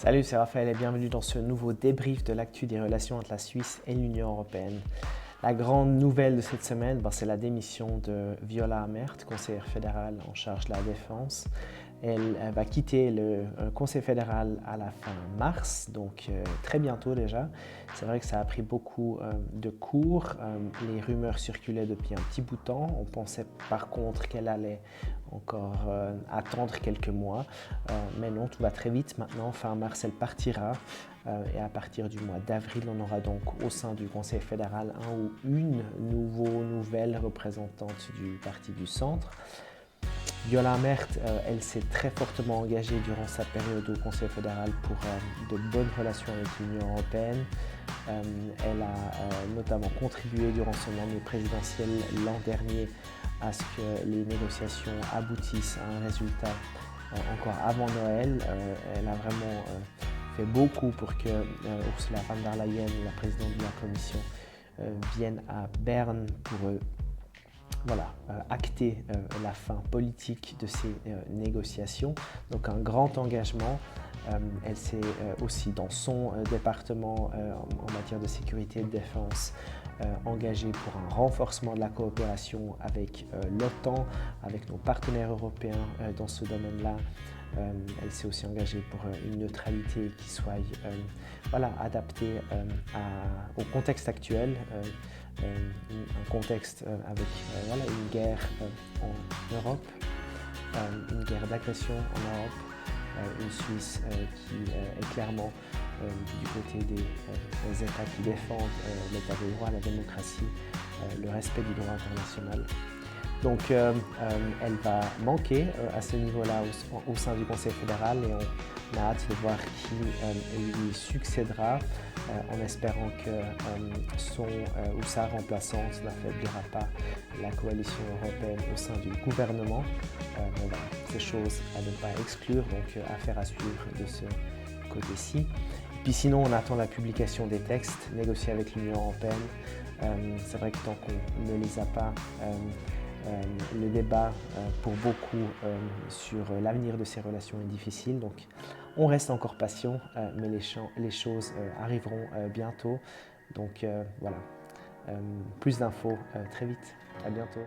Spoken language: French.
Salut, c'est Raphaël et bienvenue dans ce nouveau débrief de l'actu des relations entre la Suisse et l'Union européenne. La grande nouvelle de cette semaine, c'est la démission de Viola Amert, conseillère fédérale en charge de la défense. Elle va quitter le Conseil fédéral à la fin mars, donc très bientôt déjà. C'est vrai que ça a pris beaucoup de cours. Les rumeurs circulaient depuis un petit bout de temps. On pensait par contre qu'elle allait encore attendre quelques mois. Mais non, tout va très vite maintenant. Fin mars, elle partira. Et à partir du mois d'avril, on aura donc au sein du Conseil fédéral un ou une nouvelle représentante du Parti du Centre. Viola Amert, elle s'est très fortement engagée durant sa période au Conseil fédéral pour de bonnes relations avec l'Union européenne. Elle a notamment contribué durant son année présidentielle l'an dernier à ce que les négociations aboutissent à un résultat encore avant Noël. Elle a vraiment fait beaucoup pour que Ursula von der Leyen, la présidente de la Commission, vienne à Berne pour acter la fin politique de ces négociations. Donc un grand engagement. Elle s'est aussi dans son département en matière de sécurité et de défense engagée pour un renforcement de la coopération avec l'OTAN, avec nos partenaires européens dans ce domaine-là. Elle s'est aussi engagée pour une neutralité qui soit adaptée au contexte actuel, un contexte avec une guerre en Europe, une guerre d'agression en Europe, une Suisse qui est clairement du côté des États qui défendent l'état de droit, la démocratie, le respect du droit international. Donc elle va manquer à ce niveau-là au sein du Conseil fédéral et on a hâte de voir qui lui succédera en espérant que son ou sa remplaçante n'affaiblira pas la coalition européenne au sein du gouvernement. Ces choses à ne pas exclure, donc affaire à suivre de ce côté-ci. Puis sinon, on attend la publication des textes négociés avec l'Union européenne. C'est vrai que tant qu'on ne les a pas, le débat pour beaucoup sur l'avenir de ces relations est difficile, donc on reste encore patient, mais les choses arriveront bientôt. Donc voilà, plus d'infos très vite. À bientôt.